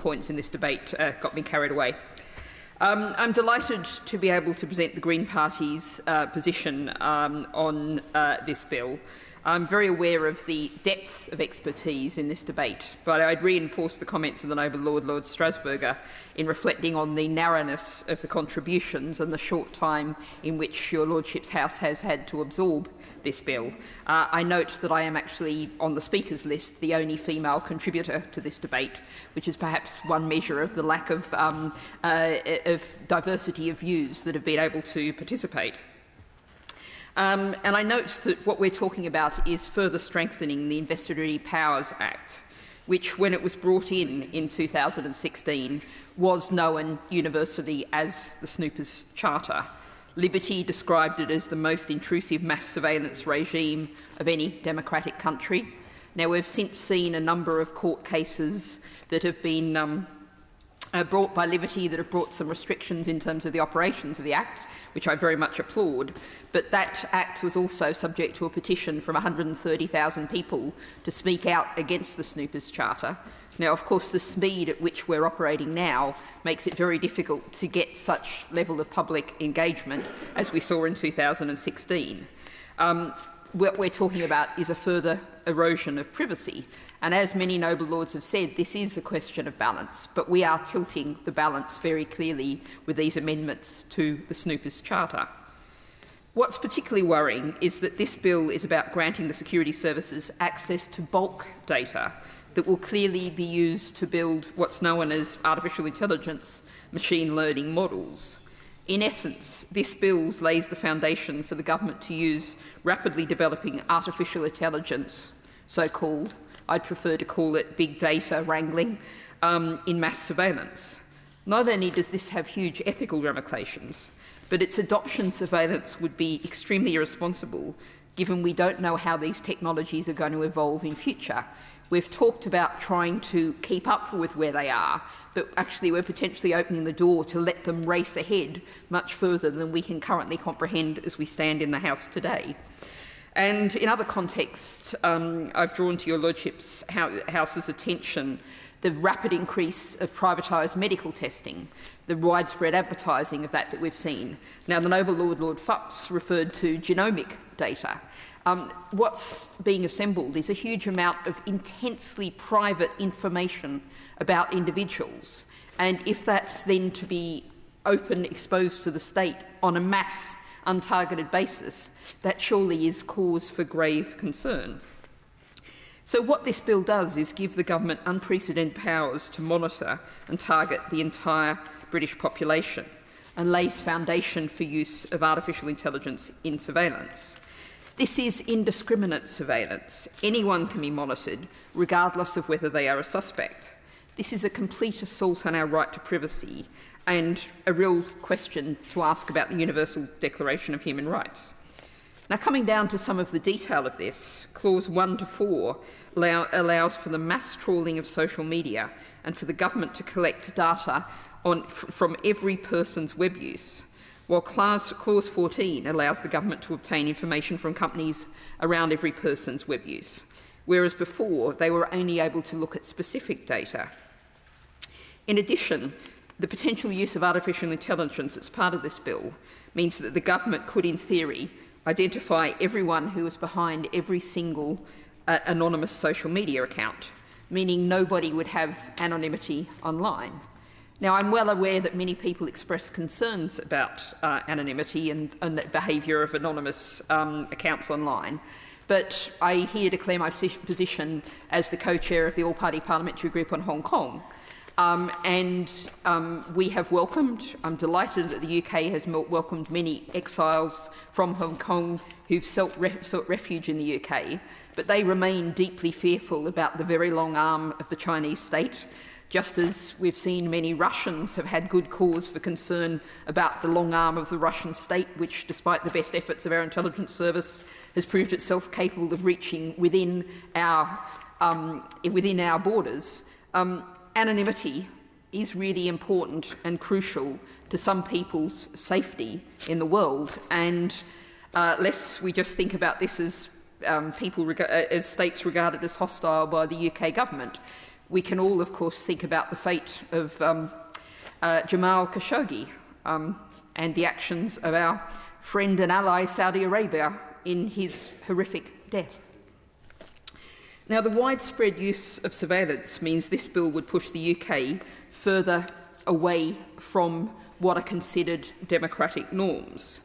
points in this debate got me carried away. I'm delighted to be able to present the Green Party's position on this bill. I'm very aware of the depth of expertise in this debate, but I'd reinforce the comments of the Noble Lord Strasburger in reflecting on the narrowness of the contributions and the short time in which your Lordship's House has had to absorb this bill. I note that I am actually on the Speaker's list the only female contributor to this debate, which is perhaps one measure of the lack of diversity of views that have been able to participate. And I note that what we're talking about is further strengthening the Investigatory Powers Act, which, when it was brought in 2016, was known universally as the Snoopers' Charter. Liberty described it as the most intrusive mass surveillance regime of any democratic country. Now, we've since seen a number of court cases that have been brought by Liberty that have brought some restrictions in terms of the operations of the Act, which I very much applaud. But that Act was also subject to a petition from 130,000 people to speak out against the Snoopers' Charter. Now, of course, the speed at which we're operating now makes it very difficult to get such level of public engagement as we saw in 2016. What we're talking about is a further erosion of privacy. And as many noble lords have said, this is a question of balance, but we are tilting the balance very clearly with these amendments to the Snoopers' Charter. What's particularly worrying is that this bill is about granting the security services access to bulk data that will clearly be used to build what's known as artificial intelligence machine learning models. In essence, this bill lays the foundation for the government to use rapidly developing artificial intelligence, so-called, I'd prefer to call it big data wrangling, in mass surveillance. Not only does this have huge ethical ramifications, but its adoption surveillance would be extremely irresponsible, given we don't know how these technologies are going to evolve in future. We've talked about trying to keep up with where they are, but actually we're potentially opening the door to let them race ahead much further than we can currently comprehend as we stand in the House today. And in other contexts, I've drawn to your Lordship's House's attention the rapid increase of privatised medical testing, the widespread advertising of that we've seen. Now, the Noble Lord Fox referred to genomic data. What's being assembled is a huge amount of intensely private information about individuals. And if that's then to be exposed to the state on a mass, untargeted basis, that surely is cause for grave concern. So what this bill does is give the government unprecedented powers to monitor and target the entire British population and lays foundation for use of artificial intelligence in surveillance. This is indiscriminate surveillance. Anyone can be monitored, regardless of whether they are a suspect. This is a complete assault on our right to privacy and a real question to ask about the Universal Declaration of Human Rights. Now, coming down to some of the detail of this, Clause 1 to 4 allows for the mass trawling of social media and for the government to collect data from every person's web use, while Clause 14 allows the government to obtain information from companies around every person's web use, whereas before they were only able to look at specific data. In addition, the potential use of artificial intelligence as part of this bill means that the government could, in theory, identify everyone who is behind every single anonymous social media account, meaning nobody would have anonymity online. Now, I'm well aware that many people express concerns about anonymity and the behaviour of anonymous accounts online, but I here declare my position as the co-chair of the All-Party Parliamentary Group on Hong Kong. We have welcomed, I'm delighted that the UK has welcomed many exiles from Hong Kong who've sought refuge in the UK, but they remain deeply fearful about the very long arm of the Chinese state, just as we've seen many Russians have had good cause for concern about the long arm of the Russian state, which, despite the best efforts of our intelligence service, has proved itself capable of reaching within our borders. Anonymity is really important and crucial to some people's safety in the world, and lest we just think about this as as states regarded as hostile by the UK government. We can all, of course, think about the fate of Jamal Khashoggi and the actions of our friend and ally Saudi Arabia in his horrific death. Now, the widespread use of surveillance means this bill would push the UK further away from what are considered democratic norms.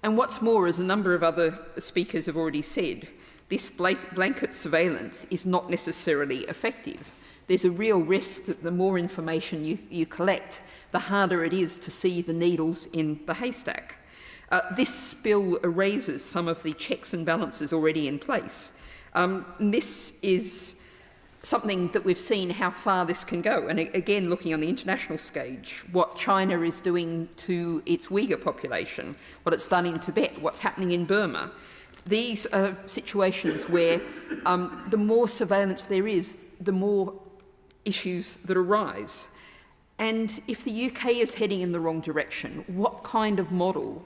And what's more, as a number of other speakers have already said, this blanket surveillance is not necessarily effective. There's a real risk that the more information you collect, the harder it is to see the needles in the haystack. This bill erases some of the checks and balances already in place. This is something that we've seen how far this can go. And again, looking on the international stage, what China is doing to its Uyghur population, what it's done in Tibet, what's happening in Burma. These are situations where the more surveillance there is, the more issues that arise. And if the UK is heading in the wrong direction, what kind of model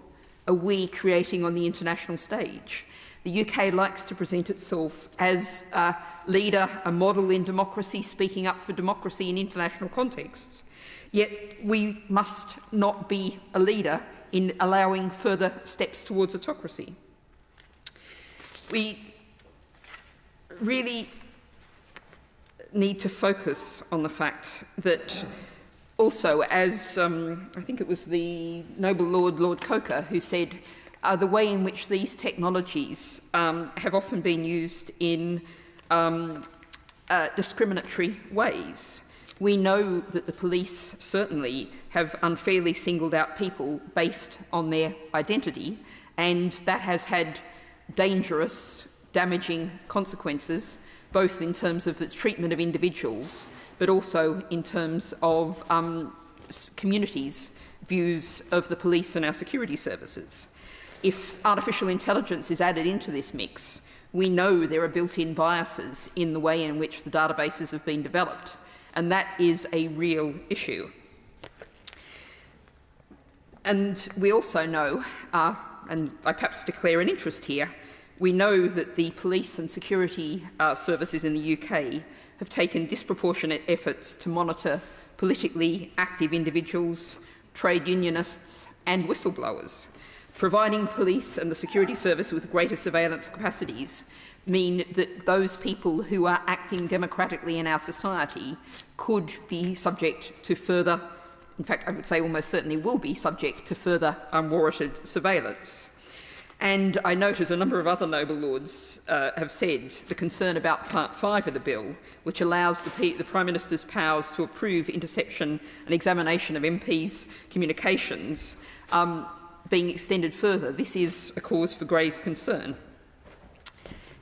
are we creating on the international stage? The UK likes to present itself as a leader, a model in democracy, speaking up for democracy in international contexts. Yet we must not be a leader in allowing further steps towards autocracy. We really need to focus on the fact that also, as I think it was the Nobel Lord Coker who said, the way in which these technologies have often been used in discriminatory ways. We know that the police certainly have unfairly singled out people based on their identity, and that has had dangerous, damaging consequences, both in terms of its treatment of individuals, but also in terms of communities' views of the police and our security services. If artificial intelligence is added into this mix, we know there are built-in biases in the way in which the databases have been developed, and that is a real issue. And we also know, and I perhaps declare an interest here, we know that the police and security services in the UK have taken disproportionate efforts to monitor politically active individuals, trade unionists and whistleblowers. Providing police and the security service with greater surveillance capacities mean that those people who are acting democratically in our society could be subject to further, in fact I would say almost certainly will be subject to further unwarranted surveillance. And I note, as a number of other Nobel Lords have said, the concern about Part 5 of the bill, which allows the Prime Minister's powers to approve interception and examination of MPs' communications, being extended further. This is a cause for grave concern.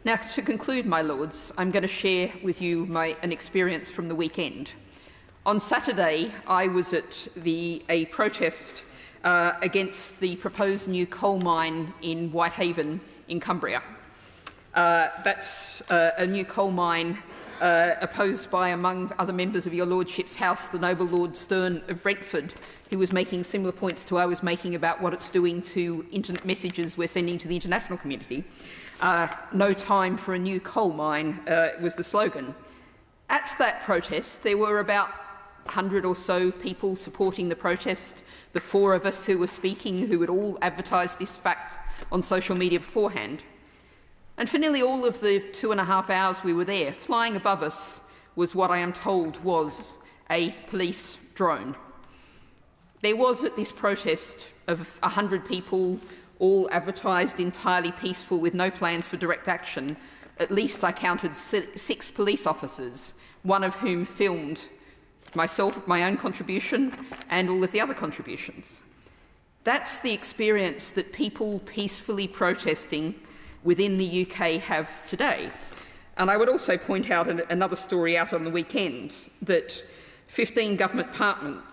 Now, to conclude, my Lords, I'm going to share with you an experience from the weekend. On Saturday, I was at a protest against the proposed new coal mine in Whitehaven in Cumbria. That's a new coal mine opposed by, among other members of your Lordship's House, the Noble Lord Stern of Brentford, who was making similar points to I was making about what it's doing to internet messages we're sending to the international community. No time for a new coal mine was the slogan. At that protest, there were about 100 or so people supporting the protest, the four of us who were speaking, who had all advertised this fact on social media beforehand. And for nearly all of the 2.5 hours we were there, flying above us was what I am told was a police drone. There was at this protest of 100 people, all advertised entirely peaceful with no plans for direct action, at least I counted 6 police officers, one of whom filmed myself, my own contribution, and all of the other contributions. That's the experience that people peacefully protesting within the UK have today. And I would also point out another story out on the weekend, that 15 government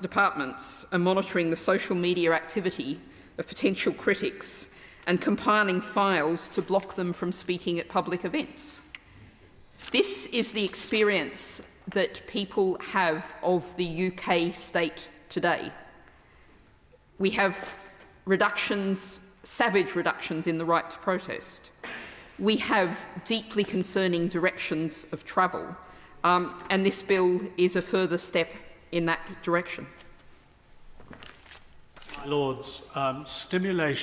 departments are monitoring the social media activity of potential critics and compiling files to block them from speaking at public events. This is the experience that people have of the UK state today. We have reductions, savage reductions in the right to protest. We have deeply concerning directions of travel. and this bill is a further step in that direction. My Lords, stimulation